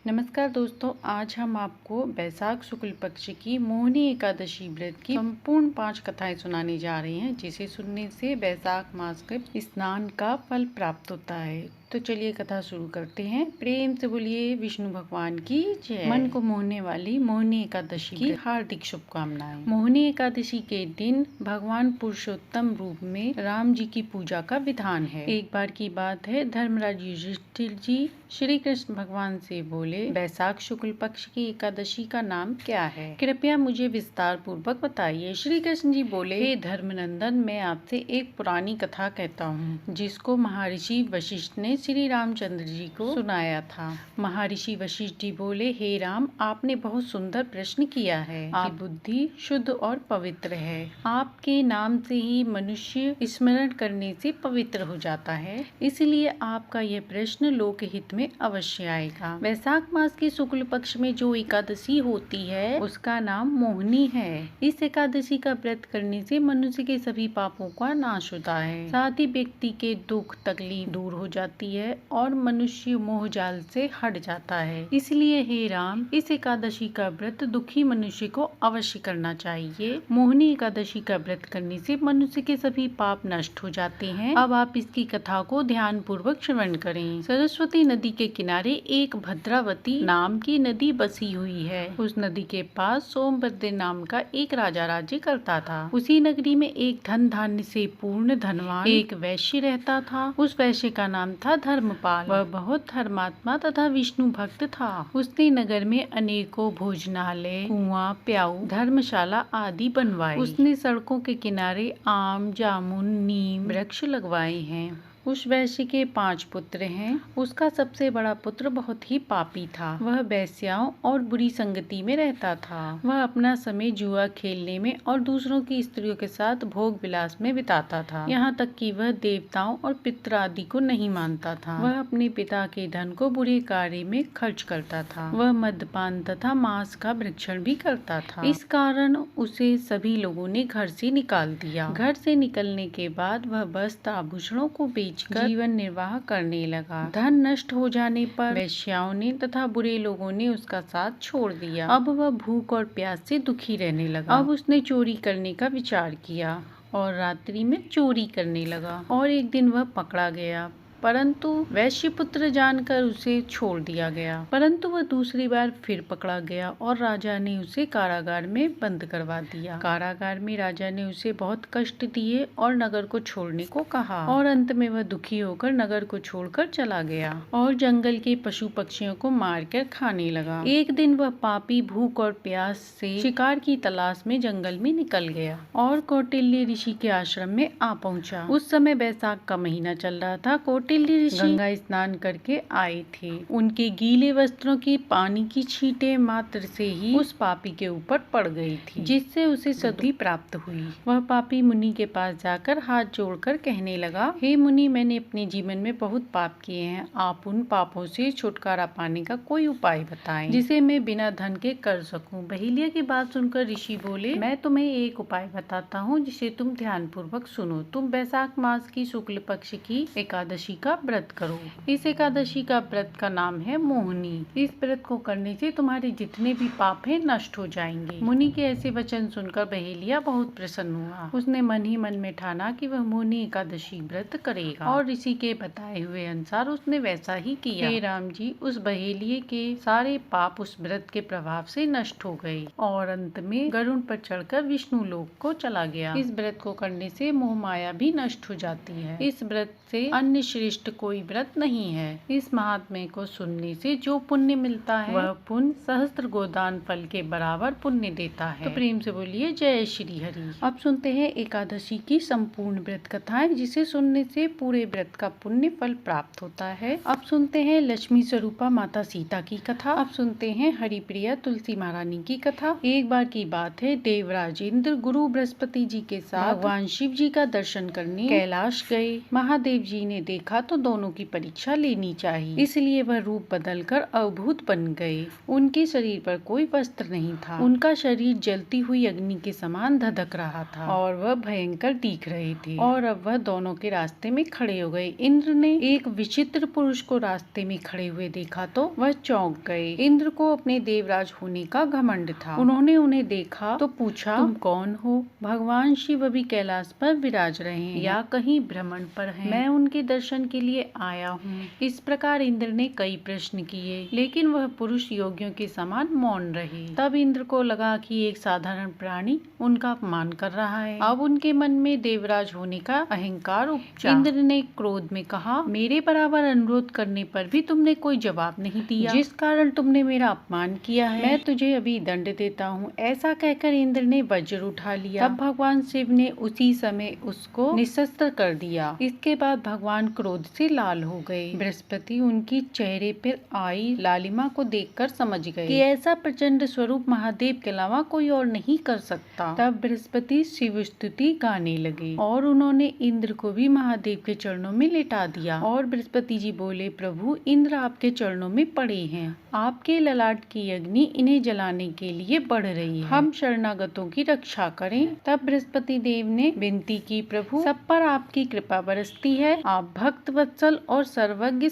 नमस्कार दोस्तों, आज हम आपको बैसाख शुक्ल पक्ष की मोहिनी एकादशी व्रत की संपूर्ण 5 कथाएं सुनाने जा रहे हैं, जिसे सुनने से बैसाख मास के स्नान का फल प्राप्त होता है। तो चलिए कथा शुरू करते हैं। प्रेम से बोलिए विष्णु भगवान की जय। मन को मोहने वाली मोहिनी एकादशी की हार्दिक शुभकामनाएं। मोहिनी एकादशी के दिन भगवान पुरुषोत्तम रूप में राम जी की पूजा का विधान है। एक बार की बात है, धर्मराज युधिष्ठिर जी श्री कृष्ण भगवान से बोले, बैसाख शुक्ल पक्ष की एकादशी का नाम क्या है? कृपया मुझे विस्तार पूर्वक बताइए। श्री कृष्ण जी बोले, हे धर्मनंदन, मैं आपसे एक पुरानी कथा कहता हूँ, जिसको महर्षि वशिष्ठ ने श्री रामचंद्र जी को सुनाया था। महर्षि वशिष्ठ जी बोले, हे राम, आपने बहुत सुंदर प्रश्न किया है। आपकी बुद्धि शुद्ध और पवित्र है। आपके नाम से ही मनुष्य स्मरण करने से पवित्र हो जाता है, इसलिए आपका यह प्रश्न लोकहित में अवश्य आएगा। वैशाख मास के शुक्ल पक्ष में जो एकादशी होती है, उसका नाम मोहिनी है। इस एकादशी का व्रत करने से मनुष्य के सभी पापों का नाश होता है, साथ ही व्यक्ति के दुख तकलीफ दूर हो जाती है और मनुष्य मोह जाल से हट जाता है। इसलिए हे राम, इस एकादशी का व्रत दुखी मनुष्य को अवश्य करना चाहिए। मोहिनी एकादशी का व्रत करने से मनुष्य के सभी पाप नष्ट हो जाते हैं। अब आप इसकी कथा को ध्यान पूर्वक श्रवण करें। सरस्वती नदी के किनारे एक भद्रावती नाम की नदी बसी हुई है। उस नदी के पास सोमभद्र नाम का एक राजा राज्य करता था। उसी नगरी में एक धन धान्य से पूर्ण धनवान एक वैश्य रहता था। उस वैश्य का नाम था धर्मपाल। वह बहुत धर्मात्मा तथा विष्णु भक्त था। उसने नगर में अनेकों भोजनालय, कुआं, प्याऊ, धर्मशाला आदि बनवाए। उसने सड़कों के किनारे आम, जामुन, नीम वृक्ष लगवाए हैं। उस वैश्य के 5 पुत्र हैं। उसका सबसे बड़ा पुत्र बहुत ही पापी था। वह वेश्याओं और बुरी संगति में रहता था। वह अपना समय जुआ खेलने में और दूसरों की स्त्रियों के साथ भोग विलास में बिताता था। यहाँ तक कि वह देवताओं और पितर आदि को नहीं मानता था। वह अपने पिता के धन को बुरे कार्य में खर्च करता था। वह मद्यपान तथा मांस का भक्षण भी करता था। इस कारण उसे सभी लोगों ने घर से निकाल दिया। घर से निकलने के बाद वह वस्त्र आभूषणों को बेच जीवन निर्वाह करने लगा। धन नष्ट हो जाने पर वेश्याओं ने तथा बुरे लोगों ने उसका साथ छोड़ दिया। अब वह भूख और प्यास से दुखी रहने लगा। अब उसने चोरी करने का विचार किया और रात्रि में चोरी करने लगा और एक दिन वह पकड़ा गया, परंतु वैश्यपुत्र जानकर उसे छोड़ दिया गया। परंतु वह दूसरी बार फिर पकड़ा गया और राजा ने उसे कारागार में बंद करवा दिया। कारागार में राजा ने उसे बहुत कष्ट दिए और नगर को छोड़ने को कहा और अंत में वह दुखी होकर नगर को छोड़कर चला गया और जंगल के पशु पक्षियों को मारकर खाने लगा। एक दिन वह पापी भूख और प्यास से शिकार की तलाश में जंगल में निकल गया और कौटिल्य ऋषि के आश्रम में आ पहुंचा। उस समय बैसाख का महीना चल रहा था। कौटिल्य ऋषि गंगा स्नान करके आए थे। उनके गीले वस्त्रों की पानी की छींटें मात्र से ही उस पापी के ऊपर पड़ गई थी, जिससे उसे सद्बुद्धि प्राप्त हुई। वह पापी मुनि के पास जाकर हाथ जोड़कर कहने लगा, हे मुनि, मैंने अपने जीवन में बहुत पाप किए हैं। आप उन पापों से छुटकारा पाने का कोई उपाय बताएं, जिसे मैं बिना धन के कर सकूं। बहेलिया की बात सुनकर ऋषि बोले, मैं तुम्हें एक उपाय बताता हूँ, जिसे तुम ध्यान पूर्वक सुनो। तुम बैसाख मास की शुक्ल पक्ष की एकादशी का व्रत करो। इस एकादशी का व्रत का नाम है मोहिनी। इस व्रत को करने से तुम्हारे जितने भी पाप हैं नष्ट हो जाएंगे। मुनि के ऐसे वचन सुनकर बहेलिया बहुत प्रसन्न हुआ। उसने मन ही मन में ठाना कि वह मोहिनी एकादशी व्रत करेगा और ऋषि के बताए हुए अनुसार उसने वैसा ही किया। हे राम जी, उस बहेलिये के सारे पाप उस व्रत के प्रभाव से नष्ट हो गए और अंत में गरुड़ पर चढ़कर विष्णु लोक को चला गया। इस व्रत को करने से मोह माया भी नष्ट हो जाती है। इस व्रत से अन्य श्रेष्ठ कोई व्रत नहीं है। इस महात्म्य को सुनने से जो पुण्य मिलता है, वह पुण्य सहस्त्र गोदान फल के बराबर पुण्य देता है। तो प्रेम से बोलिए जय श्री हरि। अब सुनते हैं एकादशी की संपूर्ण व्रत कथाएं, जिसे सुनने से पूरे व्रत का पुण्य फल प्राप्त होता है। अब सुनते हैं लक्ष्मी स्वरूपा माता सीता की कथा। अब सुनते हैं हरिप्रिया तुलसी महारानी की कथा। एक बार की बात है, देवराज इंद्र गुरु बृहस्पति जी के साथ भगवान शिव जी का दर्शन करने कैलाश गए। महादेव जी ने देखा देखा तो दोनों की परीक्षा लेनी चाहिए, इसलिए वह रूप बदलकर अद्भुत बन गए। उनके शरीर पर कोई वस्त्र नहीं था, उनका शरीर जलती हुई अग्नि के समान धधक रहा था और वह भयंकर दिख रहे थे। और अब वह दोनों के रास्ते में खड़े हो गए। इंद्र ने एक विचित्र पुरुष को रास्ते में खड़े हुए देखा तो वह चौंक गए। इंद्र को अपने देवराज होने का घमंड था। उन्होंने उन्हें देखा तो पूछा, तुम कौन हो? भगवान शिव अभी कैलाश पर विराज रहे हैं या कहीं भ्रमण पर हैं? मैं उनके दर्शन के लिए आया हूँ। इस प्रकार इंद्र ने कई प्रश्न किए, लेकिन वह पुरुष योगियों के समान मौन रहे। तब इंद्र को लगा कि एक साधारण प्राणी उनका अपमान कर रहा है। अब उनके मन में देवराज होने का अहंकार उपजा। इंद्र ने क्रोध में कहा, मेरे बराबर अनुरोध करने पर भी तुमने कोई जवाब नहीं दिया, जिस कारण तुमने मेरा अपमान किया है। मैं तुझे अभी दंड देता हूँ। ऐसा कहकर इंद्र ने वज्र उठा लिया। तब भगवान शिव ने उसी समय उसको निशस्त्र कर दिया। इसके बाद भगवान क्रोध से लाल हो गए। बृहस्पति उनकी चेहरे पर आई लालिमा को देखकर समझ गए कि ऐसा प्रचंड स्वरूप महादेव के अलावा कोई और नहीं कर सकता। तब बृहस्पति शिव स्तुति गाने लगे और उन्होंने इंद्र को भी महादेव के चरणों में लेटा दिया। और बृहस्पति जी बोले, प्रभु इंद्र आपके चरणों में पड़े हैं। आपके ललाट की अग्नि इन्हें जलाने के लिए बढ़ रही है। हम शरणागतों की रक्षा करें। तब बृहस्पति देव ने विनती की, प्रभु सब पर आपकी कृपा बरसती है। आप भक्त वत्सल और सर्वज्ञ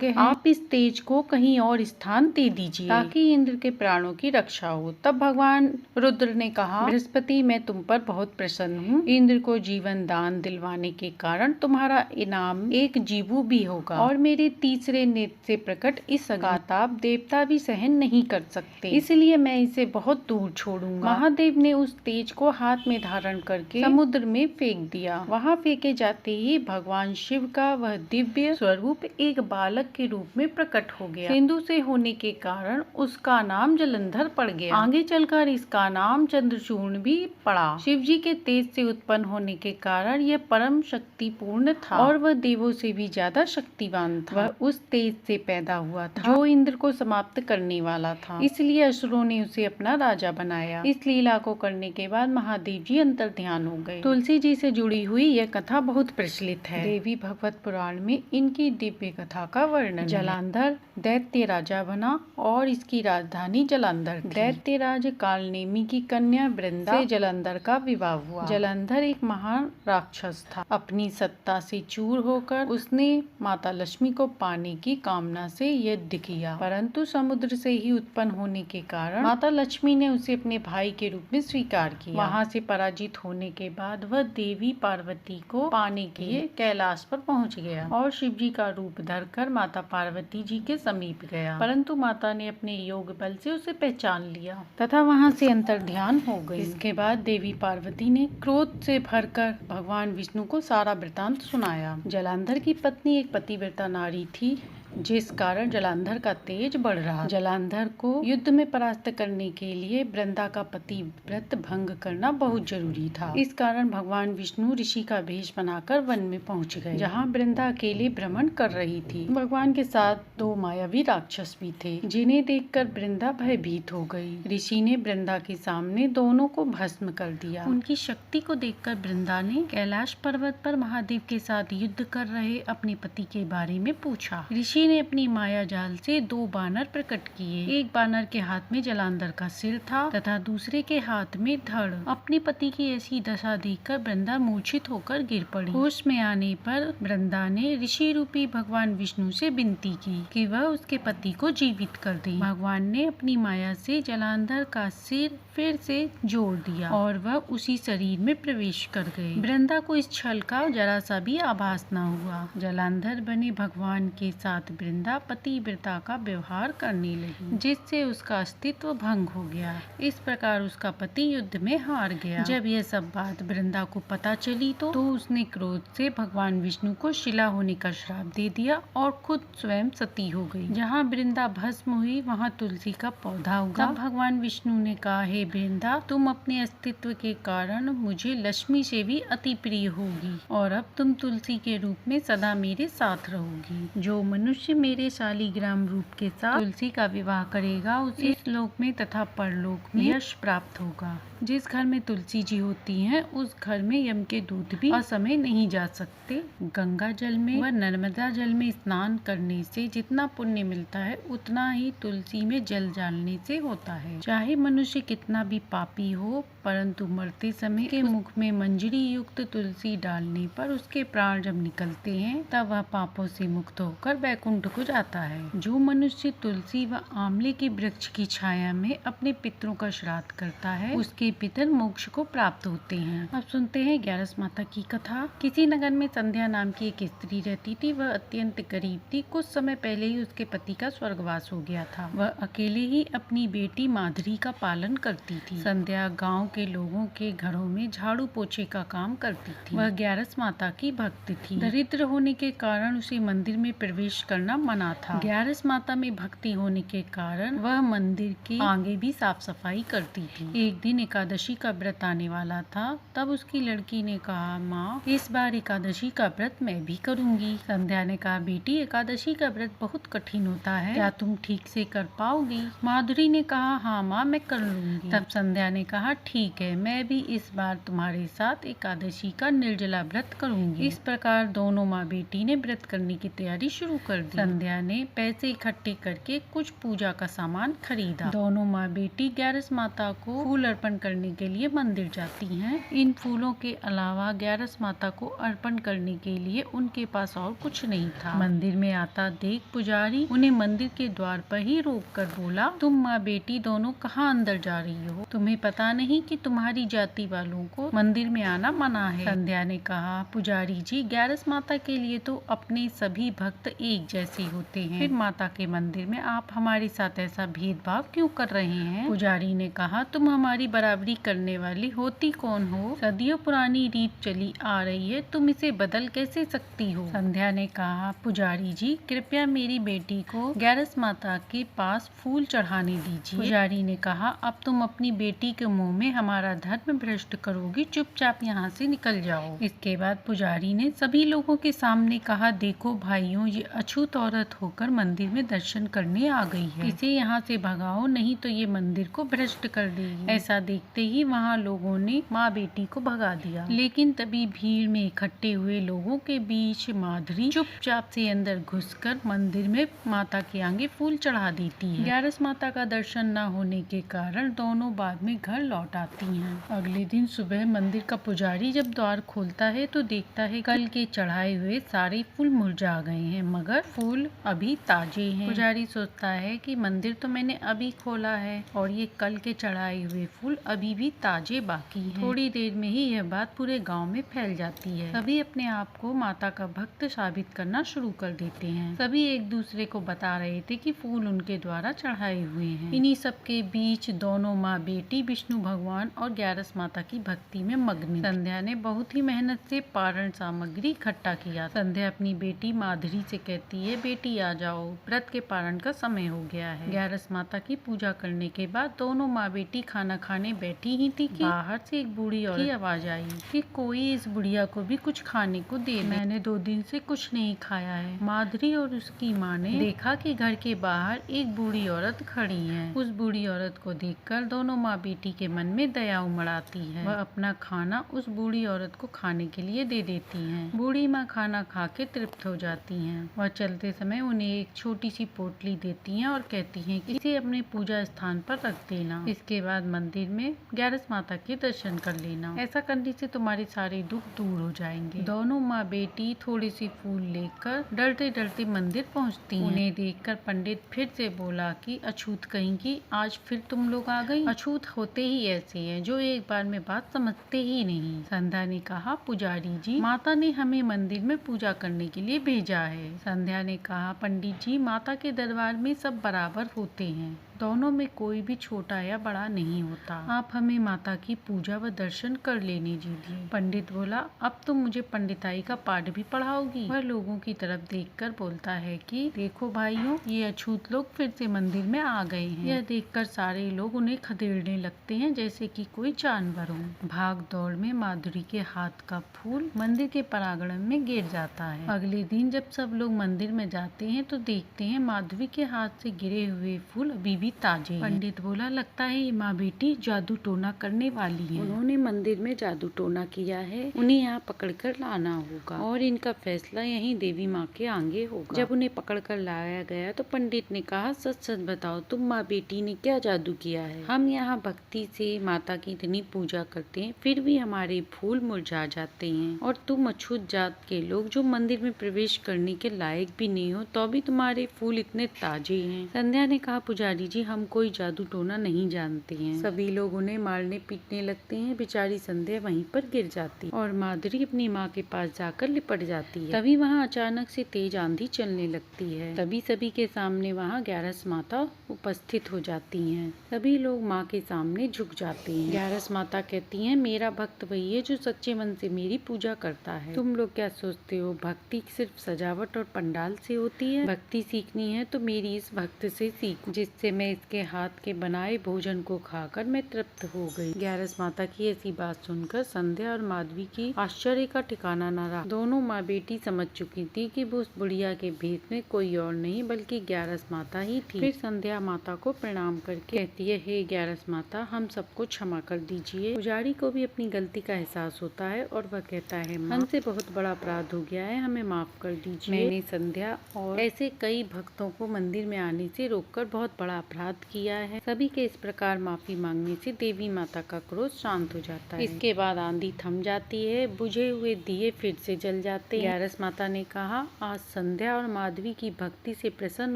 हैं। आप इस तेज को कहीं और स्थान दे दीजिए ताकि इंद्र के प्राणों की रक्षा हो। तब भगवान रुद्र ने कहा, बृहस्पति मैं तुम पर बहुत प्रसन्न हूँ। इंद्र को जीवन दान दिलवाने के कारण तुम्हारा इनाम एक जीवु भी होगा और मेरे तीसरे नेत्र से प्रकट इस ताप देवता भी सहन नहीं कर सकते, इसलिए मैं इसे बहुत दूर छोड़ूंगा। महादेव ने उस तेज को हाथ में धारण करके समुद्र में फेंक दिया। वहाँ फेंके जाते ही भगवान शिव का वह दिव्य स्वरूप एक बालक के रूप में प्रकट हो गया। सिंधु से होने के कारण उसका नाम जलंधर पड़ गया। आगे चलकर इसका नाम चंद्रचूर्ण भी पड़ा। शिव जी के तेज से उत्पन्न होने के कारण यह परम शक्तिपूर्ण था और वह देवों से भी ज्यादा शक्तिवान था। वह उस तेज से पैदा हुआ था जो इंद्र को समाप्त करने वाला था, इसलिए असुरों ने उसे अपना राजा बनाया। इस लीला को करने के बाद महादेव जी अंतर ध्यान हो गए। तुलसी जी से जुड़ी हुई यह कथा बहुत प्रचलित है। देवी भगवत पुराण में इनकी दिव्य कथा का वर्णन। जलांधर दैत्य राजा बना और इसकी राजधानी जलंधर थी। दैत्य राज कालनेमी की कन्या वृंदा से जलंधर का विवाह हुआ। जलंधर एक महान राक्षस था। अपनी सत्ता से चूर होकर उसने माता लक्ष्मी को पाने की कामना से यज्ञ किया, परंतु समुद्र से ही उत्पन्न होने के कारण माता लक्ष्मी ने उसे अपने भाई के रूप में स्वीकार किया। वहाँ से पराजित होने के बाद वह देवी पार्वती को पाने के लिए कैलाश पर पहुँच गया और शिव जी का रूप धरकर माता पार्वती जी के समीप गया, परंतु माता ने अपने योग बल से उसे पहचान लिया तथा वहाँ से अंतर ध्यान हो गई। इसके बाद देवी पार्वती ने क्रोध से भरकर भगवान विष्णु को सारा वृतांत सुनाया। जलांधर की पत्नी एक पतिव्रता नारी थी, जिस कारण जलांधर का तेज बढ़ रहा। जलांधर को युद्ध में परास्त करने के लिए वृंदा का पतिव्रत भंग करना बहुत जरूरी था। इस कारण भगवान विष्णु ऋषि का भेष बनाकर वन में पहुंच गए, जहां वृंदा अकेले भ्रमण कर रही थी। भगवान के साथ दो मायावी राक्षस भी थे, जिन्हें देखकर वृंदा भयभीत हो गई। ऋषि ने वृंदा के सामने दोनों को भस्म कर दिया। उनकी शक्ति को देखकर वृंदा ने कैलाश पर्वत पर महादेव के साथ युद्ध कर रहे अपने पति के बारे में पूछा। ऋषि ने अपनी माया जाल से दो बानर प्रकट किए। एक बानर के हाथ में जलांधर का सिर था तथा दूसरे के हाथ में धड़। अपने पति की ऐसी दशा देखकर वृंदा मूर्छित होकर गिर पड़ी। होश में आने पर वृंदा ने ऋषि रूपी भगवान विष्णु से विनती की कि वह उसके पति को जीवित कर दे। भगवान ने अपनी माया से जलांधर का सिर फिर से जोड़ दिया और वह उसी शरीर में प्रवेश कर गए। वृंदा को इस छल का जरा सा भी आभास न हुआ। जलांधर बने भगवान के साथ वृंदा पतिव्रता का व्यवहार करने लगी, जिससे उसका अस्तित्व भंग हो गया। इस प्रकार उसका पति युद्ध में हार गया। जब यह सब बात वृंदा को पता चली तो उसने क्रोध से भगवान विष्णु को शिला होने का श्राप दे दिया और खुद स्वयं सती हो गई। जहाँ वृंदा भस्म हुई वहाँ तुलसी का पौधा उगा। तब भगवान विष्णु ने कहा, हे वृंदा, तुम अपने अस्तित्व के कारण मुझे लक्ष्मी से भी अति प्रिय होगी और अब तुम तुलसी के रूप में सदा मेरे साथ रहोगी। जो मनुष्य मनुष्य मेरे शालिग्राम रूप के साथ तुलसी का विवाह करेगा उसे इस लोक में तथा परलोक में यश प्राप्त होगा। जिस घर में तुलसी जी होती हैं उस घर में यम के दूत भी असमय नहीं जा सकते। गंगा जल में व नर्मदा जल में स्नान करने से जितना पुण्य मिलता है उतना ही तुलसी में जल डालने से होता है। चाहे मनुष्य कितना भी पापी हो, परंतु मरते समय के मुख में मंजरी युक्त तुलसी डालने पर उसके प्राण जब निकलते हैं तब वह पापों से मुक्त होकर वैकुंठ को जाता है। जो मनुष्य तुलसी व आंवले के वृक्ष की छाया में अपने पितरों का श्राद्ध करता है उसके पितर मोक्ष को प्राप्त होते हैं। अब सुनते हैं ग्यारस माता की कथा। किसी नगर में संध्या नाम की एक स्त्री रहती थी। वह अत्यंत गरीब थी। कुछ समय पहले ही उसके पति का स्वर्गवास हो गया था। वह अकेले ही अपनी बेटी माधुरी का पालन करती थी। संध्या गाँव के लोगों के घरों में झाड़ू पोछे का काम करती थी। वह ग्यारस माता की भक्त थी। दरिद्र होने के कारण उसे मंदिर में प्रवेश करना मना था। ग्यारस माता में भक्ति होने के कारण वह मंदिर के आगे भी साफ सफाई करती थी। एक दिन एकादशी का व्रत आने वाला था। तब उसकी लड़की ने कहा, माँ इस बार एकादशी का व्रत मैं भी करूँगी। संध्या ने कहा, बेटी एकादशी का व्रत बहुत कठिन होता है, क्या तुम ठीक से कर पाओगी? माधुरी ने कहा, हाँ माँ मैं कर लूँगी। तब संध्या ने कहा, ठीक है, मैं भी इस बार तुम्हारे साथ एकादशी का निर्जला व्रत करूँगी। इस प्रकार दोनों माँ बेटी ने व्रत करने की तैयारी शुरू कर दी। संध्या ने पैसे इकट्ठे करके कुछ पूजा का सामान खरीदा। दोनों माँ बेटी ग्यारस माता को फूल अर्पण करने के लिए मंदिर जाती हैं। इन फूलों के अलावा ग्यारस माता को अर्पण करने के लिए उनके पास और कुछ नहीं था। मंदिर में आता देख पुजारी उन्हें मंदिर के द्वार पर ही रोक कर बोला, तुम माँ बेटी दोनों कहाँ अंदर जा रही हो? तुम्हें पता नहीं कि तुम्हारी जाति वालों को मंदिर में आना मना है? संध्या ने कहा, पुजारी जी ग्यारस माता के लिए तो अपने सभी भक्त एक जैसे होते हैं, फिर माता के मंदिर में आप हमारे साथ ऐसा भेदभाव क्यों कर रहे हैं? पुजारी ने कहा, तुम हमारी बराबरी करने वाली होती कौन हो? सदियों पुरानी रीत चली आ रही है, तुम इसे बदल कैसे सकती हो? संध्या ने कहा, पुजारी जी कृपया मेरी बेटी को ग्यारस माता के पास फूल चढ़ाने दीजिए। पुजारी ने कहा, अब तुम अपनी बेटी के मुंह में हमारा धर्म भ्रष्ट करोगी, चुपचाप यहाँ से निकल जाओ। इसके बाद पुजारी ने सभी लोगों के सामने कहा, देखो भाइयों, ये अछूत औरत होकर मंदिर में दर्शन करने आ गई है, इसे यहाँ से भगाओ, नहीं तो ये मंदिर को भ्रष्ट कर देगी। ऐसा देखते ही वहाँ लोगों ने माँ बेटी को भगा दिया। लेकिन तभी भीड़ में इकट्ठे हुए लोगों के बीच माधुरी चुपचाप से अंदर घुसकर मंदिर में माता के आगे फूल चढ़ा देती है। ग्यारस माता का दर्शन न होने के कारण दोनों बाद में घर लौट आती हैं। अगले दिन सुबह मंदिर का पुजारी जब द्वार खोलता है तो देखता है कल के चढ़ाए हुए सारे फूल मुरझा गए हैं, मगर फूल अभी ताजे हैं। पुजारी सोचता है कि मंदिर तो मैंने अभी खोला है और ये कल के चढ़ाए हुए फूल अभी भी ताजे बाकी हैं। थोड़ी देर में ही यह बात पूरे गांव में फैल जाती है। सभी अपने आप को माता का भक्त साबित करना शुरू कर देते हैं। सभी एक दूसरे को बता रहे थे कि फूल उनके द्वारा चढ़ाए हुए हैं। इन्हीं सब के बीच दोनों माँ बेटी विष्णु भगवान और ग्यारस माता की भक्ति में मग्न। संध्या ने बहुत ही मेहनत से पारण सामग्री इकट्ठा किया। संध्या अपनी बेटी माधुरी से कहती है, बेटी आ जाओ, व्रत के पारण का समय हो गया है। ग्यारस माता की पूजा करने के बाद दोनों माँ बेटी खाना खाने बैठी ही थी कि बाहर से एक बूढ़ी औरत की आवाज आई कि कोई इस बुढ़िया को भी कुछ खाने को दे, मैंने 2 दिन से कुछ नहीं खाया है। माधुरी और उसकी माँ ने देखा कि घर के बाहर एक बूढ़ी औरत खड़ी है। उस बूढ़ी औरत को देखकर दोनों माँ बेटी के मन में दया उमड़ आती है। वह अपना खाना उस बूढ़ी औरत को खाने के लिए दे देती हैं। बूढ़ी माँ खाना खा के तृप्त हो जाती हैं। वह चलते समय उन्हें एक छोटी सी पोटली देती हैं और कहती हैं कि इसे अपने पूजा स्थान पर रख देना। इसके बाद मंदिर में ग्यारस माता के दर्शन कर लेना। ऐसा करने से तुम्हारे सारे दुख दूर हो जाएंगे। दोनों माँ बेटी थोड़े से फूल लेकर डरते डरते मंदिर पहुँचती हैं। उन्हें देखकर पंडित फिर से बोला कि अछूत कहेंगी, आज फिर तुम लोग आ गई। अछूत होते ही ऐसे हैं जो एक बार में बात समझते ही नहीं। संध्या ने कहा, पुजारी जी माता ने हमें मंदिर में पूजा करने के लिए भेजा है। संध्या ने कहा, पंडित जी माता के दरबार में सब बराबर होते हैं, दोनों में कोई भी छोटा या बड़ा नहीं होता। आप हमें माता की पूजा व दर्शन कर लेने दीजिए। पंडित बोला, अब तुम मुझे पंडिताई का पाठ भी पढ़ाओगी? वह लोगों की तरफ देखकर बोलता है कि देखो भाइयों, ये अछूत लोग फिर से मंदिर में आ गए हैं। यह देखकर सारे लोग उन्हें खदेड़ने लगते हैं जैसे कि कोई जानवर हो। भाग दौड़ में माधुरी के हाथ का फूल मंदिर के प्रांगण में गिर जाता है। अगले दिन जब सब लोग मंदिर में जाते हैं तो देखते हैं माधुरी के हाथ से गिरे हुए फूल अभी भी ताजे हैं। पंडित बोला, लगता है ये माँ बेटी जादू टोना करने वाली है। उन्होंने मंदिर में जादू टोना किया है, उन्हें यहाँ पकड़कर लाना होगा और इनका फैसला यहीं देवी माँ के आगे होगा। जब उन्हें पकड़कर लाया गया तो पंडित ने कहा, सच सच बताओ, तुम माँ बेटी ने क्या जादू किया है? हम यहाँ भक्ति से माता की इतनी पूजा करते हैं, फिर भी हमारे फूल मुरझा जाते हैं और तुम अछूत जात के लोग जो मंदिर में प्रवेश करने के लायक भी नहीं हो तो भी तुम्हारे फूल इतने ताजे हैं। संध्या ने कहा, पुजारी जी, हम कोई जादू टोना नहीं जानते हैं। सभी लोग उन्हें मारने पीटने लगते हैं। बेचारी संध्या वहीं पर गिर जाती और माधुरी अपनी माँ के पास जाकर लिपट जाती है। तभी वहाँ अचानक से तेज आंधी चलने लगती है। तभी सभी के सामने वहाँ ग्यारस माता उपस्थित हो जाती हैं। सभी लोग माँ के सामने झुक जाते हैं। ग्यारस माता कहती हैं, मेरा भक्त वही है जो सच्चे मन से मेरी पूजा करता है। तुम लोग क्या सोचते हो भक्ति सिर्फ सजावट और पंडाल से होती है? भक्ति सीखनी है तो मेरी इस भक्त से सीखो, जिससे मैं इसके हाथ के बनाए भोजन को खाकर मैं तृप्त हो गई। ग्यारस माता की ऐसी बात सुनकर संध्या और माधवी की आश्चर्य का ठिकाना न रहा। दोनों माँ बेटी समझ चुकी थी कि वो उस बुढ़िया के भेद में कोई और नहीं बल्कि ग्यारस माता ही थी। फिर संध्या माता को प्रणाम करके कहती है, हे ग्यारस माता, हम सबको क्षमा कर दीजिए। पुजारी को भी अपनी गलती का एहसास होता है और वह कहता है, हमसे बहुत बड़ा अपराध हो गया है, हमें माफ कर दीजिए। मैंने संध्या और ऐसे कई भक्तों को मंदिर में आने से रोककर बहुत बड़ा अपराध किया है। सभी के इस प्रकार माफी मांगने से देवी माता का क्रोध शांत हो जाता है। इसके बाद आंधी थम जाती है, बुझे हुए दिए फिर से जल जाते हैं। ग्यारस माता ने कहा, आज संध्या और माधवी की भक्ति से प्रसन्न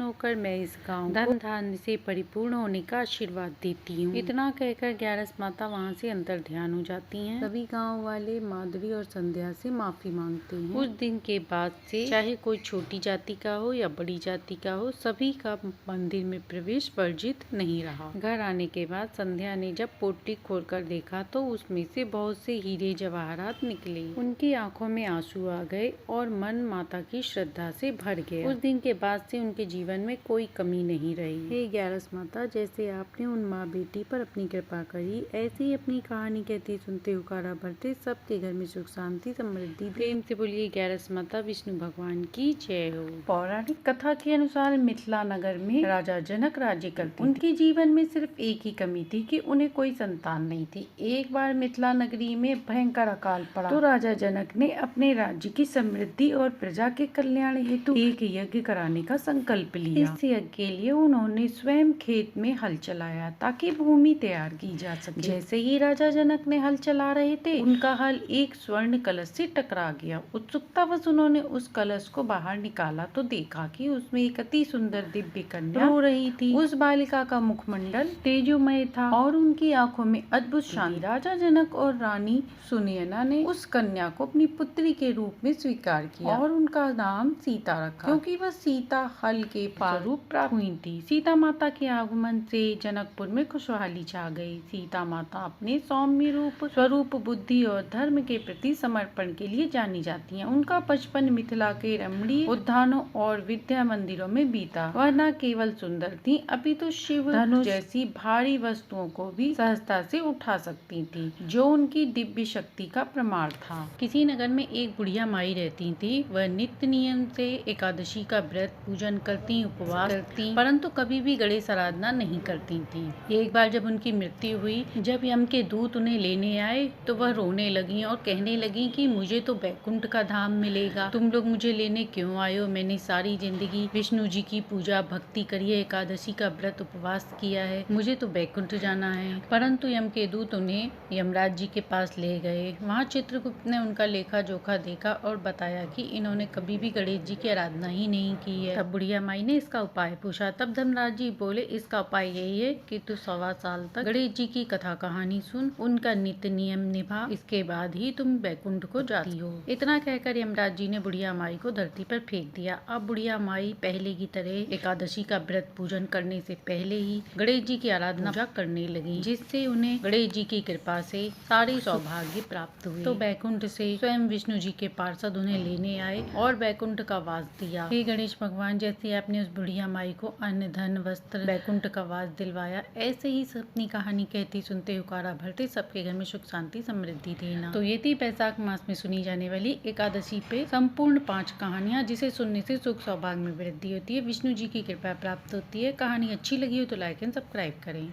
होकर मैं इस गाँव धन धान्य से परिपूर्ण होने का आशीर्वाद देती हूँ। इतना कहकर ग्यारस माता वहाँ से अंतर ध्यान हो जाती हैं। सभी गाँव वाले माधुरी और संध्या से माफी मांगते हैं। उस दिन के बाद से चाहे कोई छोटी जाति का हो या बड़ी जाति का हो, सभी का मंदिर में प्रवेश वर्जित नहीं रहा। घर आने के बाद संध्या ने जब पोटली खोलकर देखा तो उसमें से बहुत से हीरे जवाहरात निकले। उनकी आंखों में आंसू आ गए और मन माता की श्रद्धा से भर गया। उस दिन के बाद से उनके जीवन में कोई कमी नहीं रही। हे ग्यारस माता, जैसे आपने उन माँ बेटी पर अपनी कृपा करी, ऐसे ही अपनी कहानी कहती सुनते हुकारा भरते सबके घर में सुख शांति समृद्धि। प्रेम से बोलिए ग्यारस माता विष्णु भगवान की जय हो। पौराणिक कथा के अनुसार मिथिला नगर में राजा जनक राज्य करते। उनके जीवन में सिर्फ एक ही कमी थी कि उन्हें कोई संतान नहीं थी। एक बार मिथिला नगरी में भयंकर अकाल पड़ा तो राजा जनक ने अपने राज्य की समृद्धि और प्रजा के कल्याण हेतु एक यज्ञ कराने का संकल्प लिया। इस यज्ञ के लिए उन्होंने स्वयं खेत में हल चलाया ताकि भूमि तैयार की जा सके। जैसे ही राजा जनक ने हल चला रहे थे, उनका हल एक स्वर्ण कलश से टकरा गया। उत्सुकतावश उन्होंने उस कलश को बाहर निकाला तो देखा कि उसमें एक अति सुंदर दिव्य कन्या रो रही थी। उस बालिका का मुखमंडल तेजोमय था और उनकी आंखों में अद्भुत शांति। राजा जनक और रानी सुनयना ने उस कन्या को अपनी पुत्री के रूप में स्वीकार किया और उनका नाम सीता रखा, क्योंकि वह सीता हल के स्वरूप प्राप्त हुई थी। सीता माता के आगमन से जनकपुर में खुशहाली छा गई। सीता माता अपने सौम्य रूप, स्वरूप, बुद्धि और धर्म के प्रति समर्पण के लिए जानी जाती हैं। उनका बचपन मिथिला के रमणीय उद्यानों और विद्या मंदिरों में बीता। वह न केवल सुंदर थी, अपितु शिव धनुष जैसी भारी वस्तुओं को भी सहजता से उठा सकती थी, जो उनकी दिव्य शक्ति का प्रमाण था। किसी नगर में एक बुढ़िया माई रहती थी। वह नित्य नियम से एकादशी का व्रत पूजन करती, उपवास करती, परंतु कभी भी गणेश आराधना नहीं करती थी। एक बार जब उनकी मृत्यु हुई, जब यम के दूत उन्हें लेने आए तो वह रोने लगी और कहने लगी कि मुझे तो बैकुंठ का धाम मिलेगा, तुम लोग मुझे लेने क्यों आए हो? मैंने सारी जिंदगी विष्णु जी की पूजा भक्ति करी है, एकादशी का व्रत उपवास किया है, मुझे तो बैकुंठ जाना है। परंतु यम के दूत उन्हें यमराज जी के पास ले गए। वहाँ चित्रगुप्त ने उनका लेखा जोखा देखा और बताया कि इन्होंने कभी भी गणेश जी की आराधना ही नहीं की है। तब बुढ़िया माई ने इसका उपाय पूछा। तब धर्मराज जी बोले, इसका उपाय यही है कि तू 1.25 साल तक गणेश जी की कथा कहानी सुन, उनका नित्य नियम निभा, इसके बाद ही तुम बैकुंठ को जाती हो। इतना कहकर यमराज जी ने बुढ़िया माई को धरती पर फेंक दिया। अब बुढ़िया माई पहले की तरह एकादशी का व्रत पूजन करने से से पहले ही गणेश जी की आराधना पूजा करने लगी, जिससे उन्हें गणेश जी की कृपा से सारे सौभाग्य प्राप्त हुए। तो बैकुंठ से स्वयं विष्णु जी के पार्षद उन्हें लेने आए और बैकुंठ का वास दिया। हे गणेश भगवान, जैसे आपने उस बुढ़िया माई को अन्न धन वस्त्र बैकुंठ का वास दिलवाया, ऐसे ही अपनी कहानी कहती सुनते हुकारा भरते सबके घर में सुख शांति समृद्धि देना। तो ये थी बैसाख मास में सुनी जाने वाली एकादशी पे संपूर्ण 5 कहानियां, जिसे सुनने से सुख सौभाग्य में वृद्धि होती है, विष्णु जी की कृपा प्राप्त होती है। कहानी अच्छी लगी हो तो लाइक एंड सब्सक्राइब करें।